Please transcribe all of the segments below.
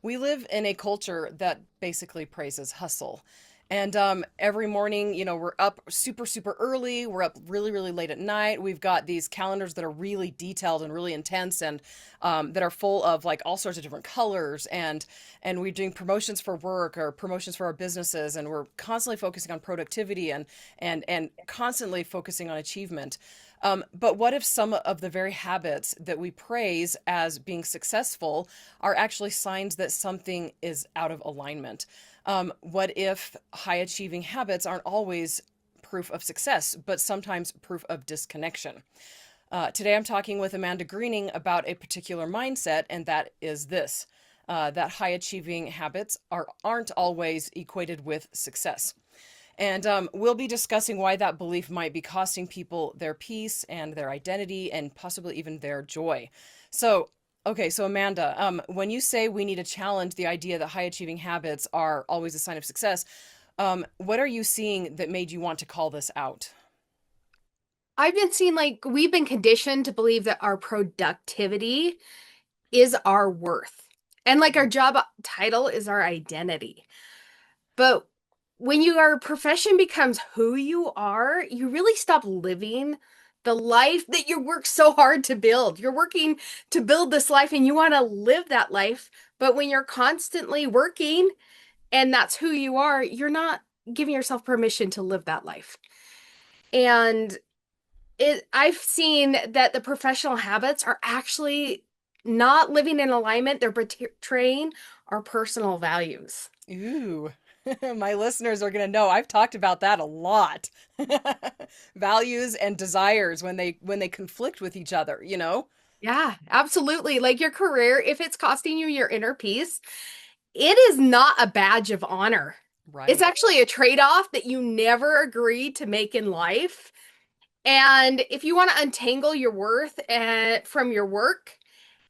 we live in a culture that basically praises hustle. And every morning, we're up super, super early. We're up really, really late at night. We've got these calendars that are really detailed and really intense, and that are full of like all sorts of different colors. And we're doing promotions for work or promotions for our businesses, and we're constantly focusing on productivity and constantly focusing on achievement. But what if some of the very habits that we praise as being successful are actually signs that something is out of alignment? What if high achieving habits aren't always proof of success, but sometimes proof of disconnection? Today, I'm talking with Amanda Greening about a particular mindset, and that is this: that high achieving habits aren't always equated with success. And we'll be discussing why that belief might be costing people their peace and their identity and possibly even their joy. So, okay, so Amanda, when you say we need to challenge the idea that high achieving habits are always a sign of success, what are you seeing that made you want to call this out? I've been seeing like we've been conditioned to believe that our productivity is our worth. And like our job title is our identity. But when your profession becomes who you are, you really stop living the life that you work so hard to build. You're working to build this life and you want to live that life. But when you're constantly working and that's who you are, you're not giving yourself permission to live that life. And I've seen that the professional habits are actually not living in alignment. They're betraying our personal values. Ooh, my listeners are going to know I've talked about that a lot. Values and desires when they conflict with each other, you know? Yeah, absolutely. Like your career, if it's costing you your inner peace, it is not a badge of honor. It's Right. actually a trade-off that you never agreed to make in life. And if you want to untangle your worth from your work,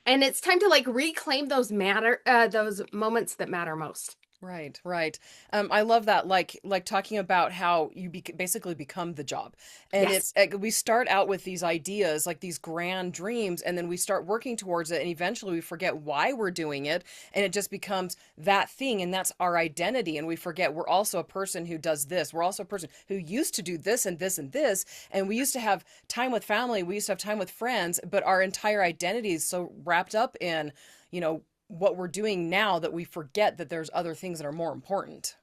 and it's time to like reclaim those moments that matter most. Right, right. I love that. Like talking about how basically become the job, and Yes. it's we start out with these ideas, like these grand dreams, and then we start working towards it, and eventually we forget why we're doing it, and it just becomes that thing, and that's our identity, and we forget we're also a person who does this. We're also a person who used to do this and this and this, and we used to have time with family, we used to have time with friends, but our entire identity is so wrapped up in, you know what we're doing now that we forget that there's other things that are more important.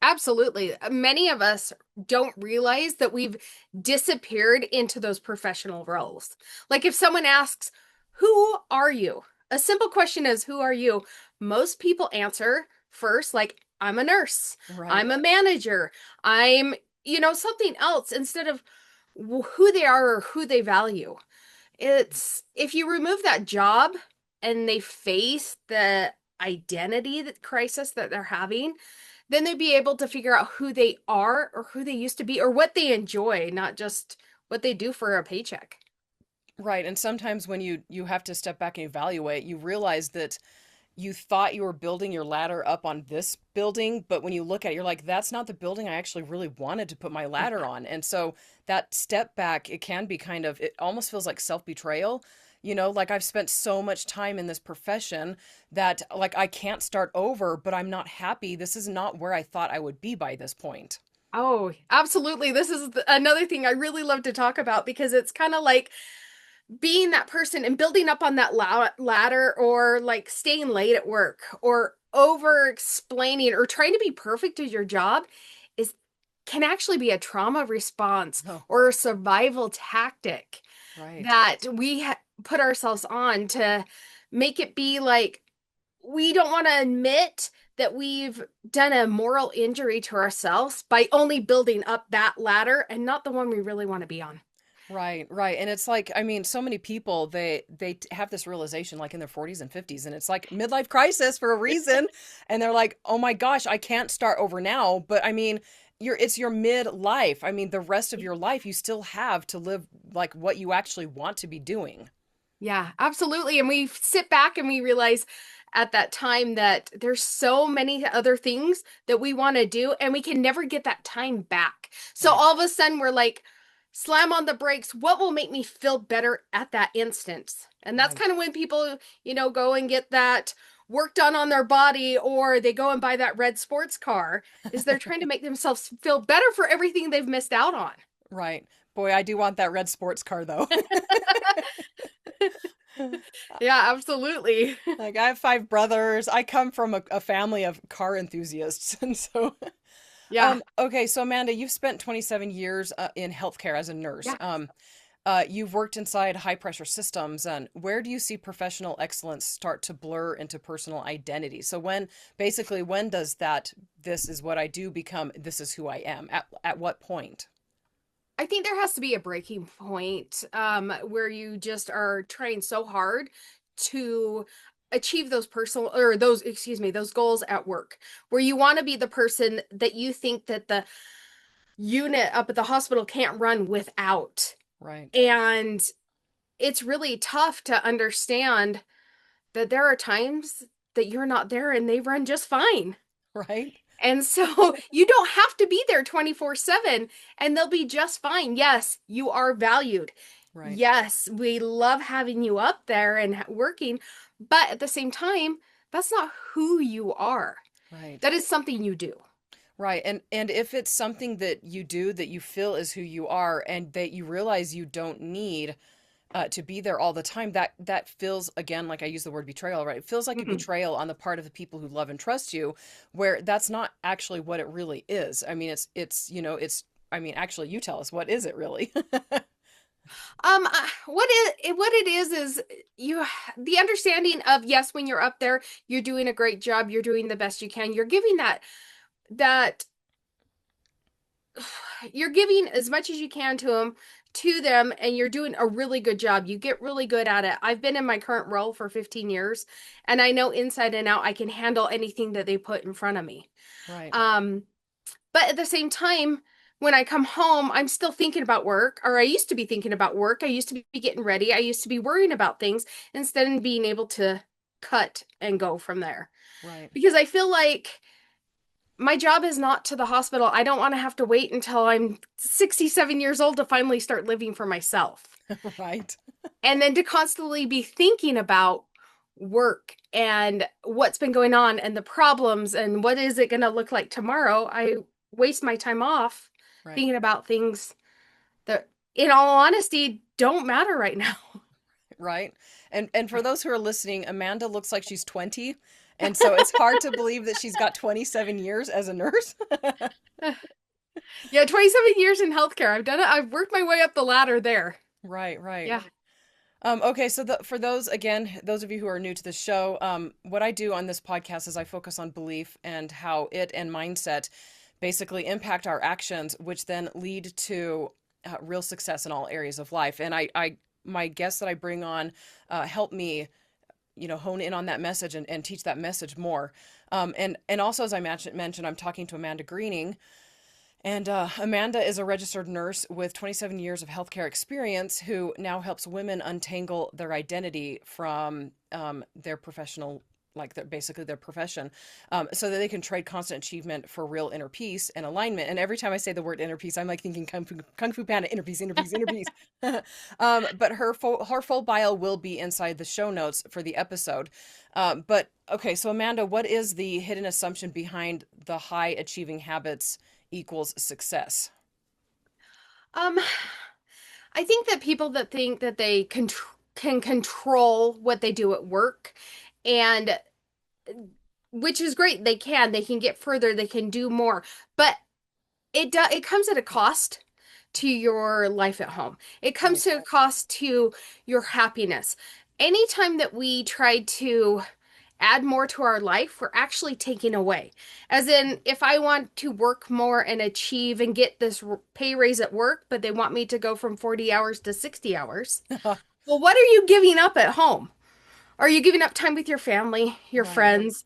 Absolutely. Many of us don't realize that we've disappeared into those professional roles. Like if someone asks, "Who are you?" A simple question is, "Who are you?" Most people answer first, like, "I'm a nurse. Right. I'm a manager. I'm something else," instead of who they are or who they value. It's if you remove that job and they face the identity that crisis that they're having, then they'd be able to figure out who they are or who they used to be or what they enjoy, not just what they do for a paycheck. Right. And sometimes when you have to step back and evaluate, you realize that you thought you were building your ladder up on this building, but when you look at it, you're like, that's not the building I actually really wanted to put my ladder on. And so that step back, it can be it almost feels like self-betrayal. Like I've spent so much time in this profession that like I can't start over, but I'm not happy. This is not where I thought I would be by this point. Oh, absolutely. This is another thing I really love to talk about because it's kind of like being that person and building up on that ladder or like staying late at work or over explaining or trying to be perfect at your job is can actually be a trauma response Oh, or a survival tactic right. that we put ourselves on to make it be like we don't want to admit that we've done a moral injury to ourselves by only building up that ladder and not the one we really want to be on. Right, right. And it's like, I mean, so many people have this realization like in their 40s and 50s, and it's like midlife crisis for a reason. And they're like, "Oh my gosh, I can't start over now." But I mean, it's your midlife. I mean, the rest of your life you still have to live like what you actually want to be doing. Yeah, absolutely. And we sit back and we realize at that time that there's so many other things that we want to do and we can never get that time back. So Right. all of a sudden we're like, slam on the brakes. What will make me feel better at that instance? And that's Right. kind of when people go and get that work done on their body or they go and buy that red sports car is they're trying to make themselves feel better for everything they've missed out on. Right. Boy, I do want that red sports car though. Yeah, absolutely. Like I have five brothers. I come from a family of car enthusiasts. And so Yeah. okay, so Amanda, you've spent 27 years in healthcare as a nurse. Yeah. You've worked inside high pressure systems, and where do you see professional excellence start to blur into personal identity? So when does that this is what I do become this is who I am? At what point? I think there has to be a breaking point where you just are trying so hard to achieve those personal or those, excuse me, those goals at work, where you want to be the person that you think that the unit up at the hospital can't run without. Right. And it's really tough to understand that there are times that you're not there and they run just fine. Right. And so you don't have to be there 24/7 and they'll be just fine. Yes, you are valued. Right. Yes, we love having you up there and working, but at the same time, that's not who you are. Right. That is something you do. Right. And if it's something that you do that you feel is who you are and that you realize you don't need to be there all the time, that feels again like I use the word betrayal, right? It feels like a Mhm. betrayal on the part of the people who love and trust you, where that's not actually what it really is. I mean, it's I mean, actually you tell us, what is it really? What it is you the understanding of yes, when you're up there, you're doing a great job, you're doing the best you can. You're giving that you're giving as much as you can to them and you're doing a really good job. You get really good at it. I've been in my current role for 15 years and I know inside and out I can handle anything that they put in front of me. Right. Um but at the same time, when I come home, I'm still thinking about work, or I used to be thinking about work. I used to be getting ready. I used to be worrying about things instead of being able to cut and go from there. Right. Because I feel like my job is not to the hospital. I don't want to have to wait until I'm 67 years old to finally start living for myself. Right. And then to constantly be thinking about work and what's been going on and the problems and what is it going to look like tomorrow. I waste my time off Right. thinking about things that, in all honesty, don't matter right now. Right. And for those who are listening, Amanda looks like she's 20. And so it's hard to believe that she's got 27 years as a nurse. Yeah, 27 years in healthcare. I've done it. I've worked my way up the ladder there. Right, right. Yeah. Okay, so for those, again, those of you who are new to the show, what I do on this podcast is I focus on belief and how it and mindset basically impact our actions, which then lead to real success in all areas of life. And my guests that I bring on help me, hone in on that message and teach that message more. And also, as I mentioned, I'm talking to Amanda Greening. And Amanda is a registered nurse with 27 years of healthcare experience who now helps women untangle their identity from their professional, basically their profession, so that they can trade constant achievement for real inner peace and alignment. And every time I say the word inner peace, I'm like thinking Kung Fu Panda, inner peace, inner peace, inner peace. But her full bio will be inside the show notes for the episode. But okay, so Amanda, what is the hidden assumption behind the high achieving habits equals success? Um, I think that people that think that they can control what they do at work, and which is great, they can get further, they can do more, but it comes at a cost to your life at home. It comes Right. to a cost to your happiness. Anytime that we try to add more to our life, we're actually taking away. As in, if I want to work more and achieve and get this pay raise at work, but they want me to go from 40 hours to 60 hours, well, what are you giving up at home? Are you giving up time with your family, your Right. friends?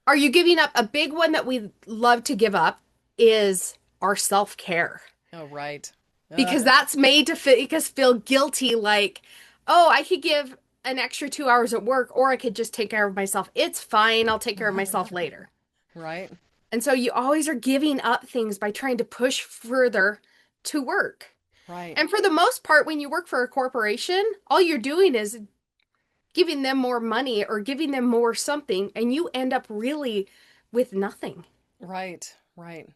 Are you giving up a big one that we love to give up is our self-care? Oh, right. Because that's made to make us feel guilty like, oh, I could give an extra 2 hours at work or I could just take care of myself. It's fine. I'll take care of myself later. Right. And so you always are giving up things by trying to push further to work. Right. And for the most part, when you work for a corporation, all you're doing is giving them more money or giving them more something, and you end up really with nothing. Right, right.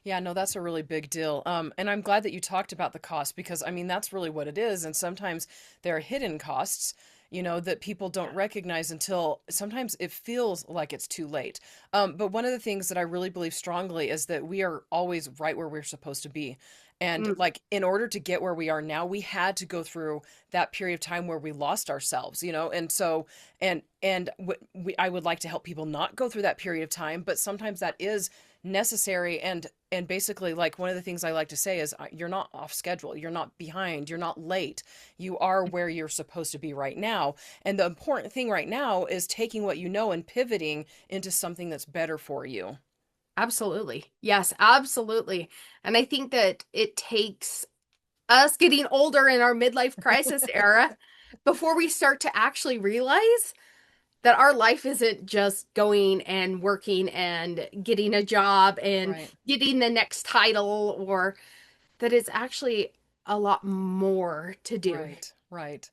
Yeah, no, that's a really big deal. And I'm glad that you talked about the cost because I mean that's really what it is. And sometimes there are hidden costs, that people don't recognize until sometimes it feels like it's too late. But one of the things that I really believe strongly is that we are always right where we're supposed to be. And Mm, like in order to get where we are now, we had to go through that period of time where we lost ourselves, and so I would like to help people not go through that period of time, but sometimes that is necessary. And basically, like, one of the things I like to say is you're not off schedule, you're not behind, you're not late, you are where you're supposed to be right now. And the important thing right now is taking what you know and pivoting into something that's better for you. absolutely. Yes, absolutely. And I think that it takes us getting older in our midlife crisis era before we start to actually realize that our life isn't just going and working and getting a job and Right, getting the next title, or that it's actually a lot more to do. right, right.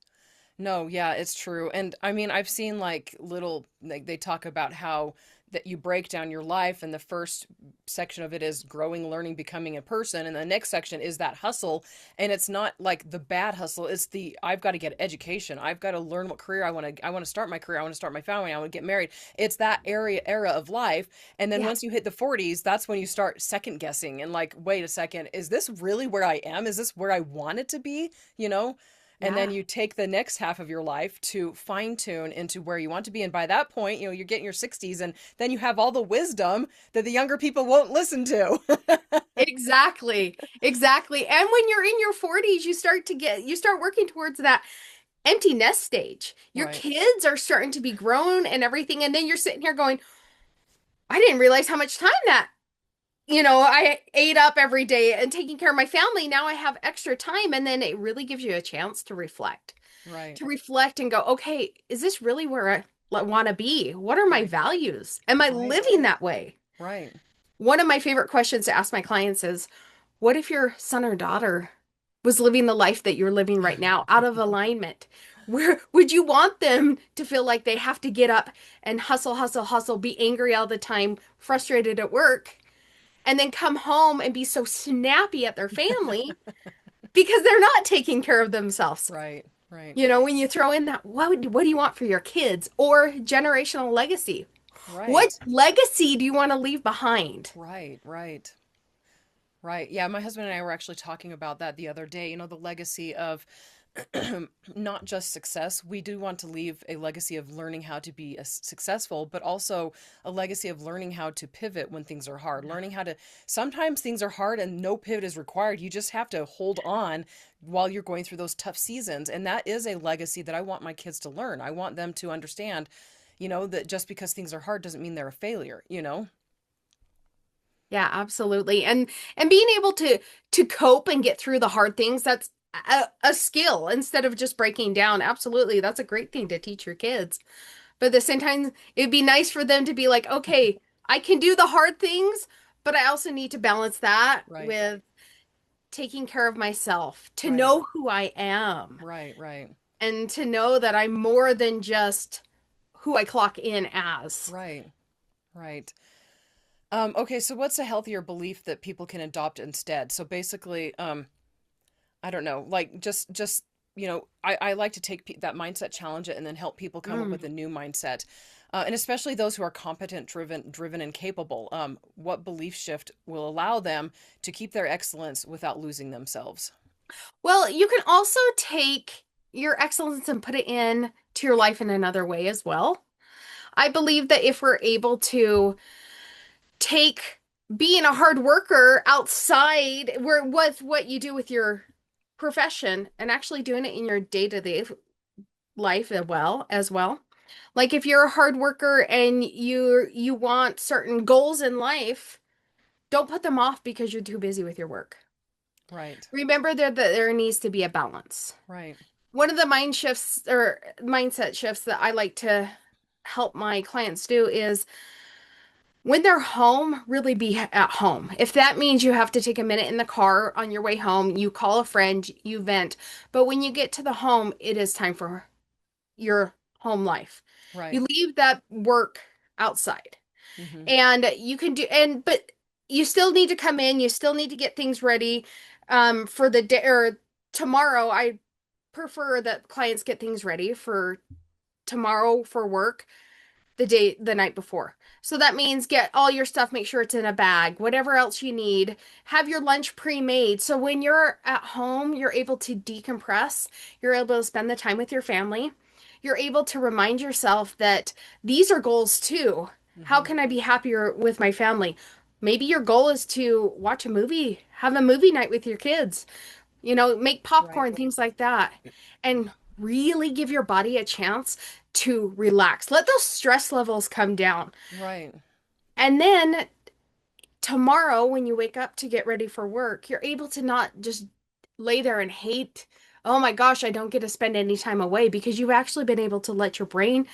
No, yeah, it's true. And I mean, I've seen like little, like they talk about how that you break down your life, and the first section of it is growing, learning, becoming a person, and the next section is that hustle. And it's not like the bad hustle, it's the I've got to get education. I've got to learn what career I want to start my career, I want to start my family, I want to get married. It's that era of life. And then Yeah, once you hit the 40s, that's when you start second guessing and like, wait a second, is this really where I am? Is this where I want it to be? You know? And then yeah. you take the next half of your life to fine tune into where you want to be. And by that point, you're getting your 60s, and then you have all the wisdom that the younger people won't listen to. Exactly. Exactly. And when you're in your 40s, you start working towards that empty nest stage. Your Right, kids are starting to be grown and everything, and then you're sitting here going, I didn't realize how much time that, I ate up every day and taking care of my family. Now I have extra time, and then it really gives you a chance to reflect. right, To reflect and go, okay, is this really where I want to be? What are my right, values? Am I right, living that way? right, One of my favorite questions to ask my clients is, what if your son or daughter was living the life that you're living right now out of alignment? Where would you want them to feel like they have to get up and hustle, hustle, hustle, be angry all the time, frustrated at work, and then come home and be so snappy at their family because they're not taking care of themselves? right, right, When you throw in that, what do you want for your kids or generational legacy? What right, legacy do you want to leave behind? right, right. Right. Yeah, my husband and I were actually talking about that the other day. The legacy of not just success. We do want to leave a legacy of learning how to be successful, but also a legacy of learning how to pivot when things are hard. Learning how to, sometimes things are hard and no pivot is required. You just have to hold on while you're going through those tough seasons. And that is a legacy that I want my kids to learn. I want them to understand, that just because things are hard doesn't mean they're a failure. Yeah, absolutely. And being able to cope and get through the hard things, that's a skill instead of just breaking down. Absolutely. That's a great thing to teach your kids. But at the same time, it'd be nice for them to be like, okay, I can do the hard things, but I also need to balance that Right. with taking care of myself, to Right. know who I am, Right. Right. and to know that I'm more than just who I clock in as. Right. Right. Okay, so what's a healthier belief that people can adopt instead? So basically, I don't know, like I like to take that mindset, challenge it, and then help people come up Mm. with a new mindset, and especially those who are competent, driven, and capable. What belief shift will allow them to keep their excellence without losing themselves? Well, you can also take your excellence and put it in to your life in another way as well. I believe that if we're able to take being a hard worker outside where with what you do with your profession and actually doing it in your day-to-day life as well. Like if you're a hard worker and you want certain goals in life, don't put them off because you're too busy with your work. Right. Remember that there needs to be a balance. Right. One of the mindset shifts that I like to help my clients do is when they're home, really be at home. If that means you have to take a minute in the car on your way home, you call a friend, you vent. But when you get to the home, it is time for your home life. Right. You leave that work outside. Hmm. And you can do but you still need to come in, you still need to get things ready for the day or tomorrow. I prefer that clients get things ready for tomorrow for work the night before. So that means get all your stuff, make sure it's in a bag, whatever else you need. Have your lunch pre-made. So when you're at home, you're able to decompress, you're able to spend the time with your family. You're able to remind yourself that these are goals too. How Hmm. can I be happier with my family? Maybe your goal is to watch a movie, have a movie night with your kids, make Right. popcorn, things like that, and really give your body a chance to relax. Let those stress levels come down. Right. And then tomorrow, when you wake up to get ready for work, you're able to not just lay there and hate, oh my gosh, I don't get to spend any time away because you've actually been able to let your brain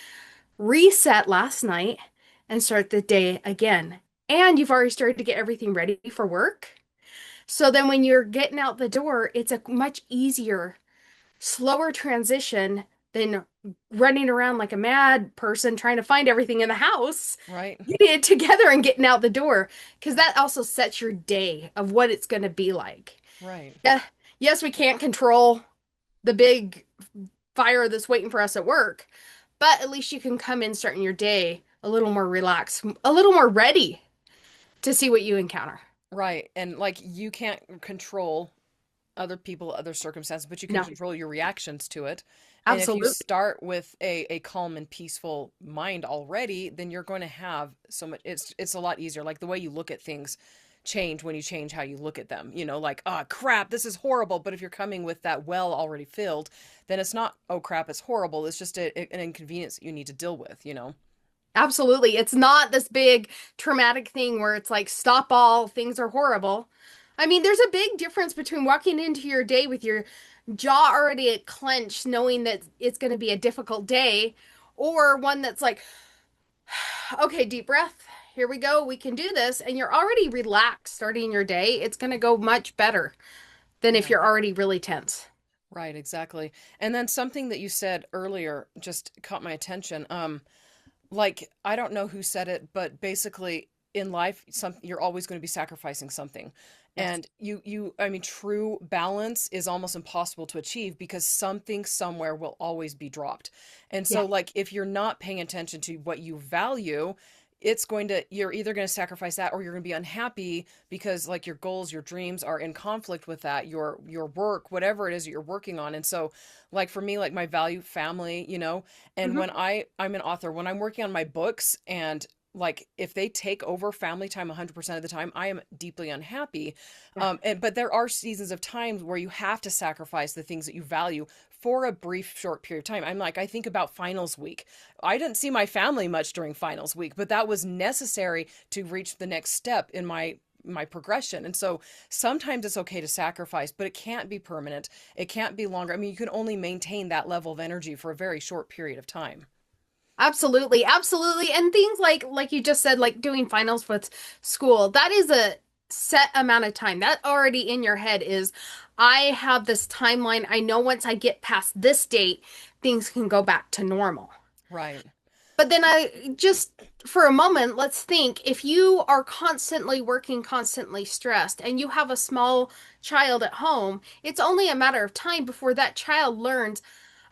reset last night and start the day again. And you've already started to get everything ready for work. So then when you're getting out the door, it's a much easier slower transition than running around like a mad person trying to find everything in the house, Right. getting it together and getting out the door. Because that also sets your day of what it's going to be like. Right. Yeah. Yes, we can't control the big fire that's waiting for us at work, but at least you can come in starting your day a little more relaxed, a little more ready to see what you encounter. Right. And like you can't control other people, other circumstances, but you can No, control your reactions to it. And if you absolutely. start with a calm and peaceful mind already, then you're going to have so much it's a lot easier. Like the way you look at things change when you change how you look at them. Like, oh crap, this is horrible. But if you're coming with that well already filled, then it's not, oh crap, it's horrible. It's just an inconvenience that you need to deal with. Absolutely. It's not this big traumatic thing where it's like, stop all, things are horrible. I mean, there's a big difference between walking into your day with your jaw already clenched, knowing that it's going to be a difficult day, or one that's like, okay, deep breath. Here we go. We can do this. And you're already relaxed starting your day. It's going to go much better than if Yeah. you're already really tense. Right, exactly. And then something that you said earlier just caught my attention. Like I don't know who said it, but basically in life you're always going to be sacrificing something. Yes. And I mean true balance is almost impossible to achieve because something somewhere will always be dropped. And Yeah. so like if you're not paying attention to what you value, you're either going to sacrifice that or you're going to be unhappy because like your goals, your dreams are in conflict with that, your work, whatever it is that you're working on. And so like for me, like my value family. And Hmm. I'm an author, when I'm working on my books and like if they take over family time 100% of the time, I am deeply unhappy. Yeah. But there are seasons of times where you have to sacrifice the things that you value for a brief short period of time. I think about finals week. I didn't see my family much during finals week, but that was necessary to reach the next step in my progression. And so sometimes it's okay to sacrifice, but it can't be permanent. It can't be longer. I mean, you can only maintain that level of energy for a very short period of time. Absolutely, absolutely. And things like you just said, like doing finals with school, that is a set amount of time. That already in your head is, I have this timeline. I know once I get past this date, things can go back to normal. Right. But then I just, for a moment, let's think if you are constantly working, constantly stressed, and you have a small child at home, it's only a matter of time before that child learns,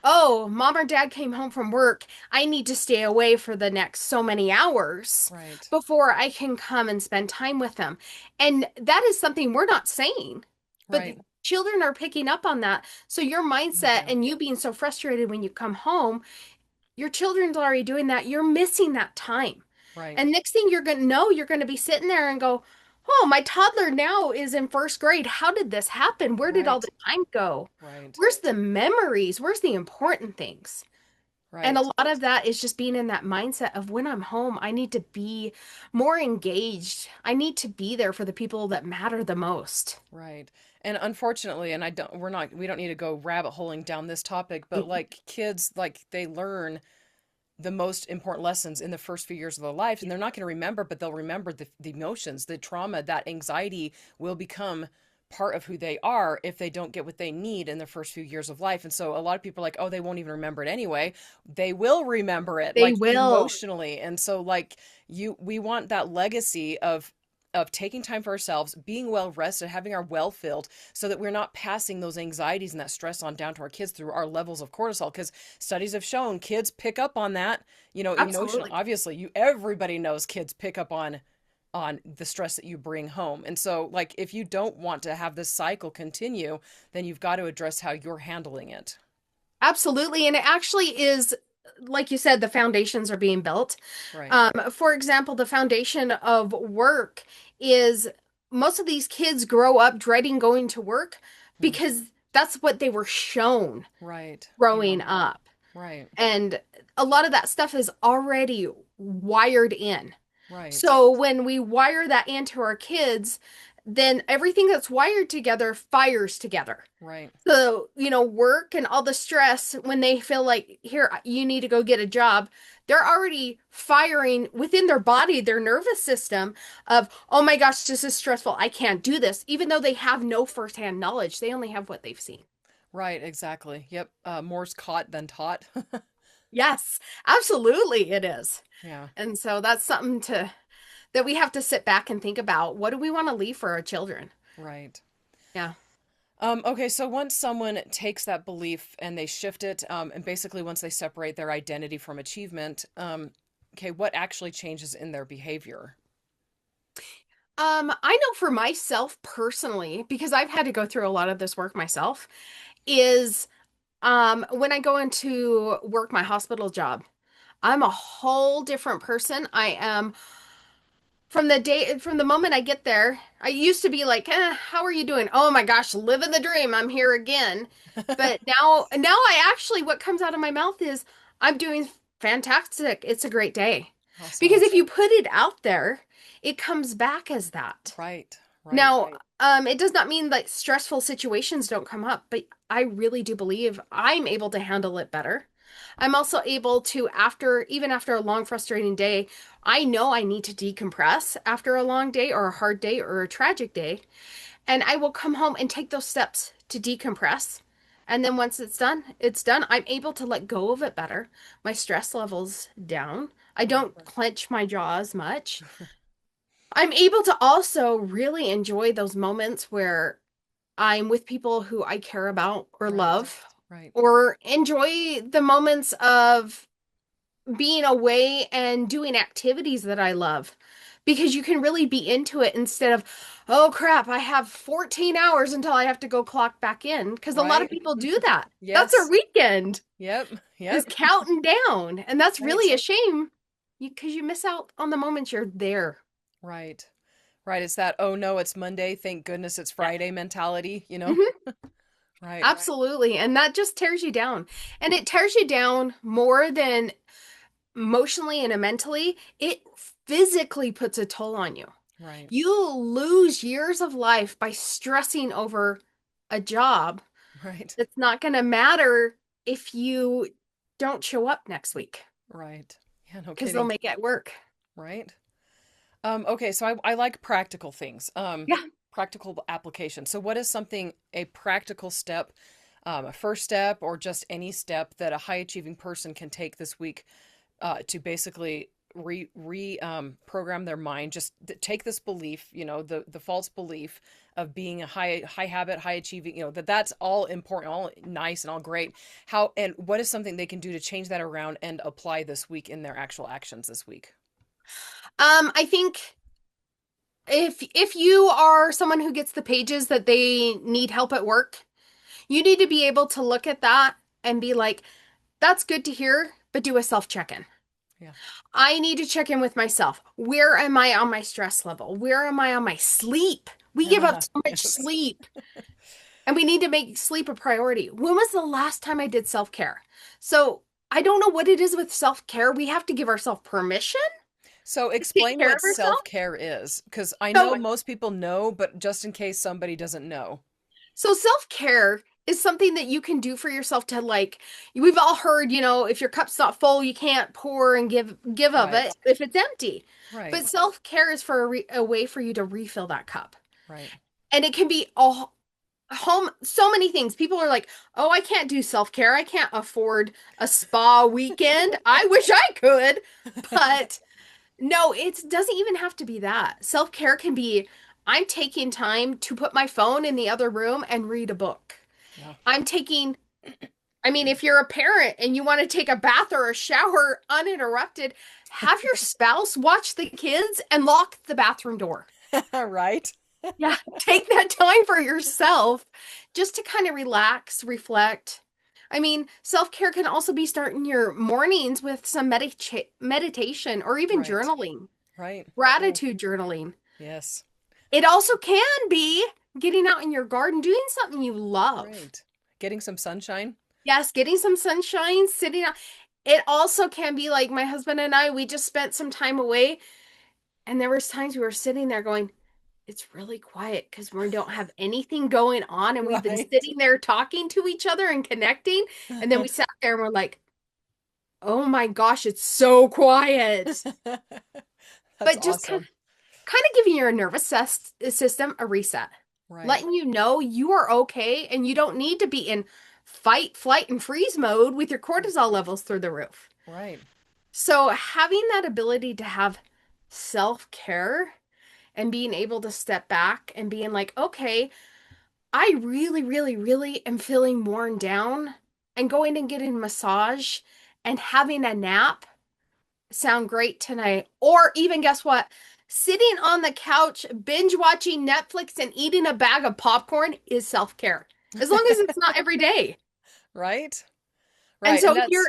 oh, mom or dad came home from work. I need to stay away for the next so many hours Right. before I can come and spend time with them. And that is something we're not saying, but Right. children are picking up on that. So your mindset Yeah. and you being so frustrated when you come home, your children's already doing that. You're missing that time. Right. And next thing you're going to know, you're going to be sitting there and go, oh, my toddler now is in first grade. How did this happen? Where did all Right. the time go? Right. Where's the memories? Where's the important things? And a Right. lot of that is just being in that mindset of when I'm home, I need to be more engaged. I need to be there for the people that matter the most. Right. And unfortunately, and we don't need to go rabbit holing down this topic, but like kids, like they learn the most important lessons in the first few years of their life, and they're not going to remember, but they'll remember the emotions, the trauma, that anxiety will become part of who they are if they don't get what they need in the first few years of life. And so a lot of people are like, oh, they won't even remember it anyway. They will remember it, They like will. emotionally. And so like we want that legacy of taking time for ourselves, being well rested, having our well filled, so that we're not passing those anxieties and that stress on down to our kids through our levels of cortisol. Because studies have shown kids pick up on that, emotional. Absolutely. Obviously, everybody knows kids pick up on the stress that you bring home. And so, like, if you don't want to have this cycle continue, then you've got to address how you're handling it. Absolutely. And it actually is, like you said, the foundations are being built. Right. For example, the foundation of work is most of these kids grow up dreading going to work Mm. because that's what they were shown Right. Yeah. growing up. Right. And a lot of that stuff is already wired in. Right. So when we wire that into our kids, then everything that's wired together fires together. Right. So, work and all the stress when they feel like, here, you need to go get a job, they're already firing within their body, their nervous system of, oh my gosh, this is stressful. I can't do this. Even though they have no firsthand knowledge, they only have what they've seen. Right. Exactly. Yep. More's caught than taught. Yes, absolutely it is. Yeah. And so that's something that we have to sit back and think about. What do we want to leave for our children? Right. Yeah. Okay, so once someone takes that belief and they shift it, and basically once they separate their identity from achievement, okay, what actually changes in their behavior? I know for myself personally, because I've had to go through a lot of this work myself, is when I go into work my hospital job, I'm a whole different person. I am from the moment I get there. I used to be like, how are you doing? Oh my gosh, living the dream. I'm here again. But now I actually, what comes out of my mouth is, I'm doing fantastic. It's a great day. Awesome. Because if you put it out there, it comes back as that. Right, right, Now, it does not mean that stressful situations don't come up, but I really do believe I'm able to handle it better. I'm also able to, even after a long, frustrating day, I know I need to decompress after a long day or a hard day or a tragic day. And I will come home and take those steps to decompress. And then once it's done, it's done. I'm able to let go of it better. My stress level's down. I right, don't clench my jaw as much. I'm able to also really enjoy those moments where I'm with people who I care about or right, love, right, or enjoy the moments of being away and doing activities that I love. Because you can really be into it instead of, oh crap, I have 14 hours until I have to go clock back in. Because a lot of right. people do that. That's their Yes. weekend, Yep. is Yep. counting down. And that's Right. really a shame because you miss out on the moments you're there. Right. Right. It's that, oh no, it's Monday. Thank goodness it's Yeah. Friday mentality. Mhm. Right. Absolutely. And that just tears you down. And it tears you down more than emotionally and mentally. It physically puts a toll on you. Right. You lose years of life by stressing over a job Right. that's not going to matter if you don't show up next week Right. Yeah, no because they'll kidding. make it work. Right. Okay, so I like practical things, Yeah. practical application. So what is something, a practical step, a first step, or just any step that a high achieving person can take this week to basically program their mind, just take this belief, the false belief of being a high habit, high achieving, that's all important, all nice and all great. How and what is something they can do to change that around and apply this week in their actual actions this week? I think if you are someone who gets the pages that they need help at work, you need to be able to look at that and be like, that's good to hear, but do a self check in. Yeah. I need to check in with myself. Where am I on my stress level? Where am I on my sleep? We give up so much Yes. sleep and we need to make sleep a priority. When was the last time I did self care? So I don't know what it is with self care. We have to give ourselves permission So to take explain care what of ourselves. self-care is, because I know So most people know, but just in case somebody doesn't know. So self-care is something that you can do for yourself to like, we've all heard, if your cup's not full, you can't pour and give of Right. it if it's empty. Right. But self-care is for a way for you to refill that cup. Right. And it can be a home, so many things. People are like, oh, I can't do self-care. I can't afford a spa weekend. I wish I could. But no, it doesn't even have to be that. Self-care can be, I'm taking time to put my phone in the other room and read a book. Yeah. I'm taking, I mean, if you're a parent and you want to take a bath or a shower uninterrupted, have your spouse watch the kids and lock the bathroom door. Right. Yeah, take that time for yourself just to kind of relax, reflect. I mean, self-care can also be starting your mornings with some meditation or even Right. journaling, Right. Oh, gratitude journaling. yes. It also can be getting out in your garden, doing something you love. Right. Getting some sunshine. Yes, getting some sunshine, sitting out. It also can be like my husband and I, we just spent some time away, and there was times we were sitting there going, it's really quiet because we don't have anything going on, and we've been Right. sitting there talking to each other and connecting. And then we sat there and we're like, oh my gosh, it's so quiet. That's But just kind awesome. kind of giving your system a reset, Right. letting you know you are okay and you don't need to be in fight, flight, and freeze mode with your cortisol levels through the roof. Right. So having that ability to have self-care and being able to step back and being like, okay, I really, really, really am feeling worn down, and going and getting a massage and having a nap sound great tonight. Or even guess what? Sitting on the couch, binge watching Netflix and eating a bag of popcorn is self-care. As long as it's not every day. Right. And Right. so And if you're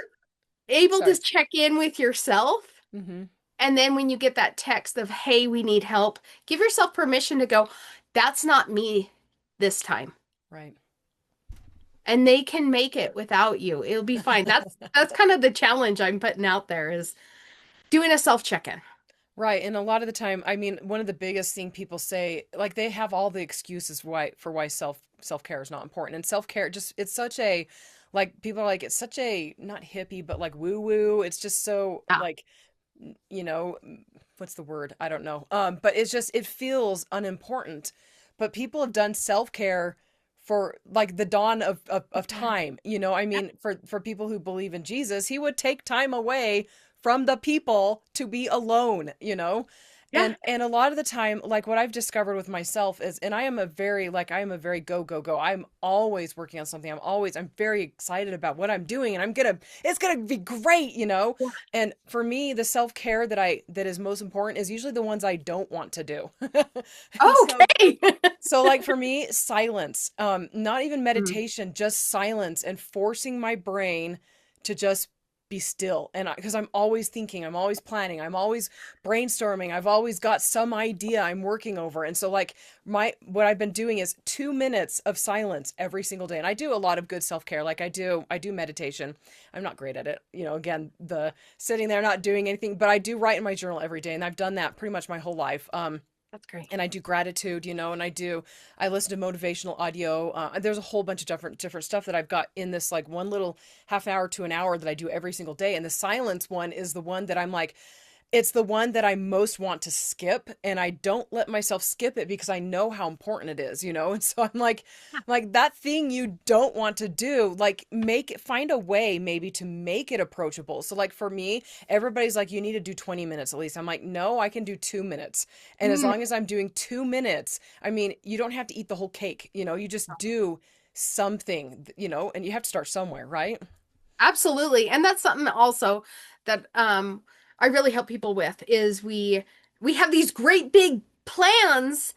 that's able to sorry. check in with yourself, Mm-hmm. and then when you get that text of, hey, we need help, give yourself permission to go, that's not me this time. Right. And they can make it without you. It'll be fine. That's kind of the challenge I'm putting out there is doing a self check-in. Right. And a lot of the time, I mean, one of the biggest thing people say, like they have all the excuses why self-care is not important. And self-care just it's such a like people are like it's such a not hippie, but like woo-woo. It's just so Yeah. like you know, what's the word? I don't know. But it's just it feels unimportant. But people have done self-care for like the dawn of time. You know, I mean, for people who believe in Jesus, he would take time away from the people to be alone, you know? Yeah. And a lot of the time, like what I've discovered with myself is, and I am a very go, go, go. I'm always working on something. I'm very excited about what I'm doing and it's gonna be great, you know? Yeah. And for me, the self-care that is most important is usually the ones I don't want to do. And Okay. so like for me, silence, not even Mm. meditation, just silence and forcing my brain to just be still. And because I'm always thinking, I'm always planning, I'm always brainstorming, I've always got some idea I'm working over. And so like my what I've been doing is 2 minutes of silence every single day. And I do a lot of good self-care. Like I do meditation. I'm not great at it. You know, again, the sitting there not doing anything, but I do write in my journal every day. And I've done that pretty much my whole life. That's great. And I do gratitude, you know, and I listen to motivational audio. There's a whole bunch of different stuff that I've got in this like one little half an hour to an hour that I do every single day. And the silence one is the one that I'm like, it's the one that I most want to skip, and I don't let myself skip it because I know how important it is, you know? And so I'm like that thing you don't want to do, like find a way maybe to make it approachable. So like for me, everybody's like you need to do 20 minutes at least. I'm like, "No, I can do 2 minutes." And as Mm. long as I'm doing 2 minutes, I mean, you don't have to eat the whole cake, you know? You just do something, you know, and you have to start somewhere, right? Absolutely. And that's something also that I really help people with is we have these great big plans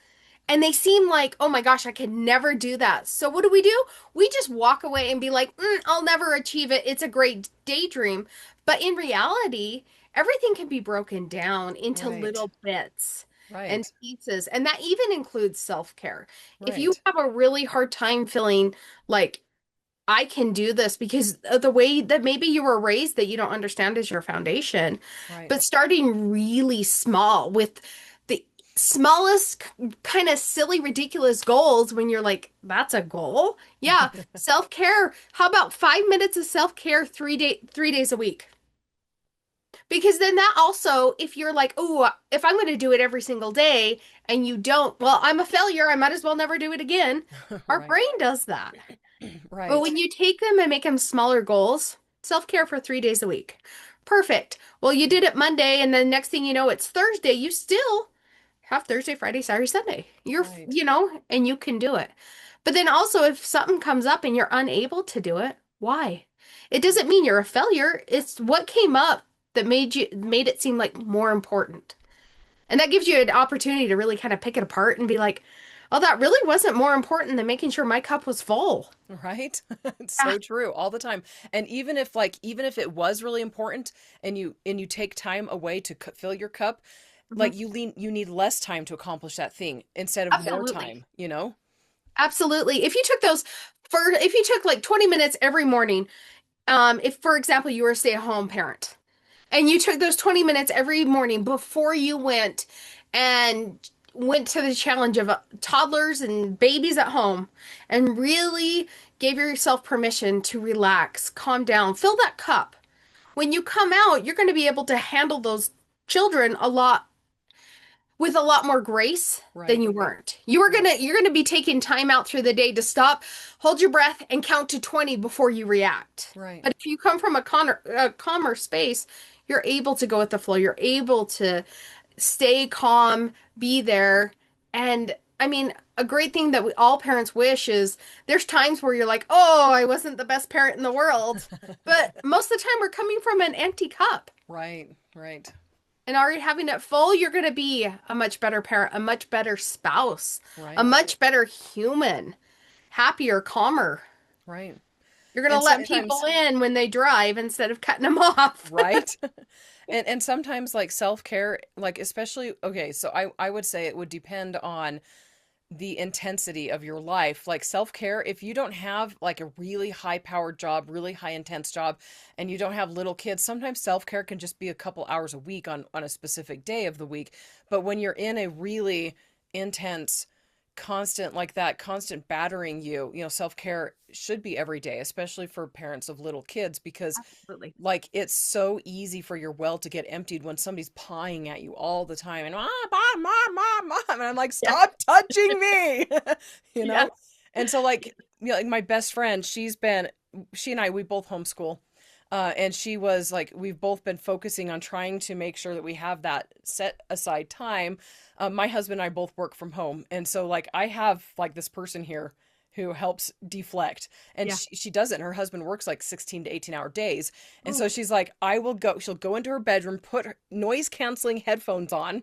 and they seem like, oh my gosh, I could never do that. So what do? We just walk away and be like, I'll never achieve it. It's a great daydream. But in reality, everything can be broken down into Right. little bits and Right. pieces. And that even includes self-care. If you Right. have a really hard time feeling like I can do this because of the way that maybe you were raised that you don't understand is your foundation. Right. But starting really small with the smallest kind of silly, ridiculous goals when you're like, that's a goal. Yeah. Self-care. How about 5 minutes of self-care 3 days a week? Because then that also, if you're like, oh, if I'm going to do it every single day and you don't, well, I'm a failure. I might as well never do it again. Our Right. brain does that. But Right. when you take them and make them smaller goals, self-care for 3 days a week. Perfect. Well, you did it Monday, and then next thing you know, it's Thursday. You still have Thursday, Friday, Saturday, Sunday. Right. And you can do it. But then also, if something comes up and you're unable to do it, why? It doesn't mean you're a failure. It's what came up that made it seem like more important. And that gives you an opportunity to really kind of pick it apart and be like, oh, that really wasn't more important than making sure my cup was full. Right? It's Ah, so true all the time. And even if it was really important and you take time away to fill your cup, mhm. like you need less time to accomplish that thing instead of more Absolutely. time, you know? Absolutely. If you took like 20 minutes every morning, if for example you were a stay-at-home parent and you took those 20 minutes every morning before you and went to the challenge of toddlers and babies at home and really gave yourself permission to relax, calm down, fill that cup. When you come out, you're going to be able to handle those children a lot with a lot more grace than Right. you weren't. You're gonna be taking time out through the day to stop, hold your breath, and count to 20 before you react. Right. But if you come from a calmer space, you're able to go with the flow. You're able to stay calm, be there. And I mean, a great thing that all parents wish is there's times where you're like, oh, I wasn't the best parent in the world. But most of the time, we're coming from an empty cup. Right. Right. And already having it full, you're going to be a much better parent, a much better spouse, a Right. much better human, happier, calmer. Right. You're going And to let people sometimes, in when they drive instead of cutting them off. right? And sometimes like self-care, like especially okay, so I would say it would depend on the intensity of your life. Like self-care, if you don't have like a really high-powered job, really high intense job, and you don't have little kids, sometimes self-care can just be a couple hours a week on a specific day of the week. But when you're in a really intense constant like that constant battering you know self-care should be every day, especially for parents of little kids, because Absolutely. like it's so easy for your well to get emptied when somebody's pawing at you all the time and mom, and I'm like, Yeah. stop touching me, you Yeah. know. And so like, you know, like my best friend, she and I, we both homeschool, and she was like, we've both been focusing on trying to make sure that we have that set aside time. My husband and I both work from home, and so like I have like this person here who helps deflect, and Yeah. she does it, and her husband works like 16 to 18 hour days, and Ooh. so she's like, she'll go into her bedroom, put noise canceling headphones on,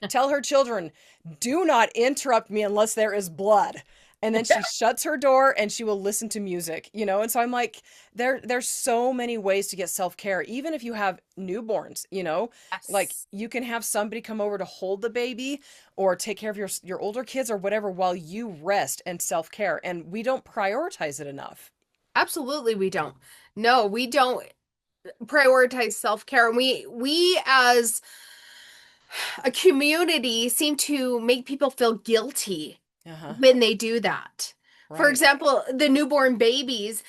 tell her children, do not interrupt me unless there is blood. And then she shuts her door and she will listen to music, you know? And so I'm like, there's so many ways to get self-care, even if you have newborns, you know? Like Yes. you can have somebody come over to hold the baby or take care of your older kids or whatever while you rest and self-care. And we don't prioritize it enough. Absolutely, we don't. No, we don't prioritize self-care. And we as a community seem to make people feel guilty Uh-huh. when they do that. For Right. example, the newborn babies,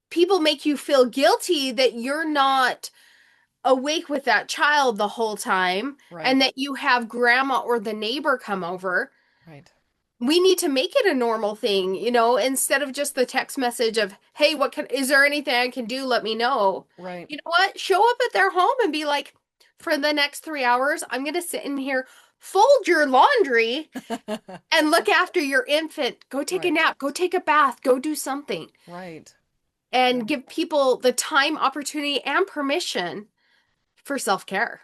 people make you feel guilty that you're not awake with that child the whole time Right. and that you have grandma or the neighbor come over. Right. We need to make it a normal thing, instead of just the text message of, "Hey, is there anything I can do? Let me know." Right. You know what? Show up at their home and be like, "For the next 3 hours, I'm going to sit in here, fold your laundry, and look after your infant. Go take a Right. nap, go take a bath, go do something." Right. And Right. give people the time, opportunity, and permission for self-care.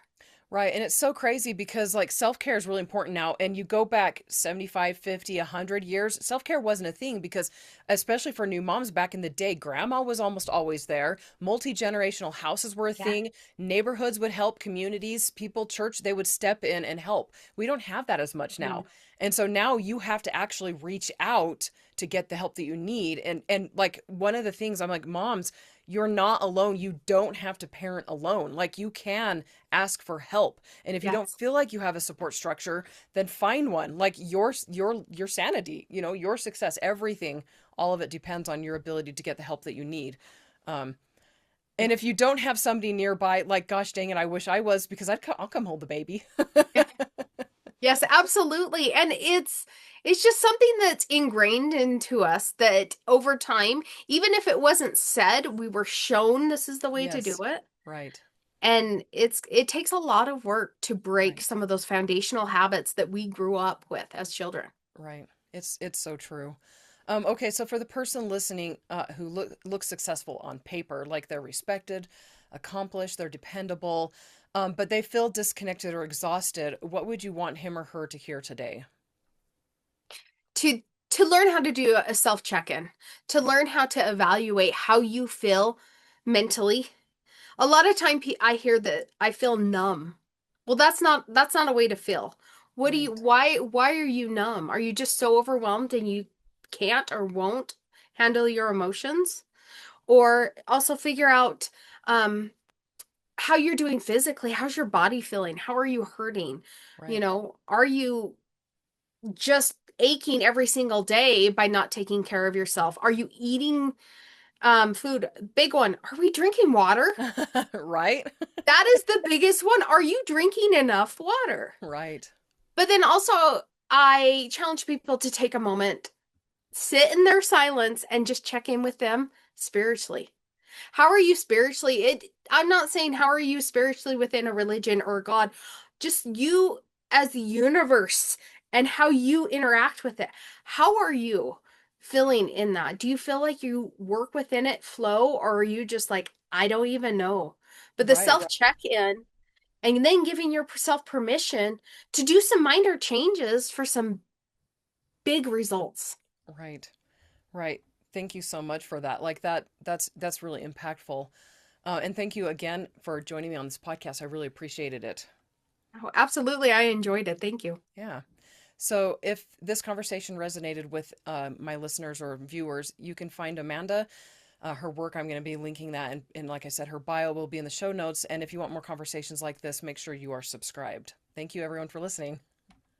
Right. And it's so crazy because like self-care is really important now. And you go back 75, 50, 100 years, self-care wasn't a thing because especially for new moms back in the day, grandma was almost always there. Multi-generational houses were a Yeah. thing. Neighborhoods would help, communities, people, church, they would step in and help. We don't have that as much now. No. And so now you have to actually reach out to get the help that you need. And like one of the things I'm like, moms, you're not alone. You don't have to parent alone. Like you can ask for help. And if you don't Yes. feel like you have a support structure, then find one. Like your sanity, you know, your success, everything, all of it depends on your ability to get the help that you need. Um, And if you don't have somebody nearby, like, gosh dang it, I wish I was because I'll come hold the baby. Yes, absolutely. And it's just something that's ingrained into us that over time, even if it wasn't said, we were shown this is the way to do Yes. it. Right. And it takes a lot of work to break Right. some of those foundational habits that we grew up with as children. Right. It's so true. Okay, so for the person listening who looks successful on paper, like they're respected, accomplished, they're dependable, but they feel disconnected or exhausted, what would you want him or her to hear today? To to learn how to do a self check-in, to learn how to evaluate how you feel mentally. A lot of time I hear that I feel numb. Well, that's not a way to feel. What do you Right. why are you numb? Are you just so overwhelmed and you can't or won't handle your emotions? Or also figure out um how you're doing physically. How's your body feeling? How are you hurting? You Right. know, are you just aching every single day by not taking care of yourself? Are you eating food? Big one. Are we drinking water? Right. That is the biggest one. Are you drinking enough water? Right. But then also, I challenge people to take a moment, sit in their silence, and just check in with them spiritually. How are you spiritually? I'm not saying how are you spiritually within a religion or God, just you as the universe and how you interact with it. How are you feeling in that? Do you feel like you work within it, flow, or are you just like, I don't even know? But the Right. self check in and then giving yourself permission to do some minor changes for some big results. Right. Right. Thank you so much for that. Like that's really impactful. And thank you again for joining me on this podcast. I really appreciated it. Oh, absolutely. I enjoyed it. Thank you. Yeah. So if this conversation resonated with my listeners or viewers, you can find Amanda. Her work, I'm going to be linking that. And like I said, her bio will be in the show notes. And if you want more conversations like this, make sure you are subscribed. Thank you, everyone, for listening.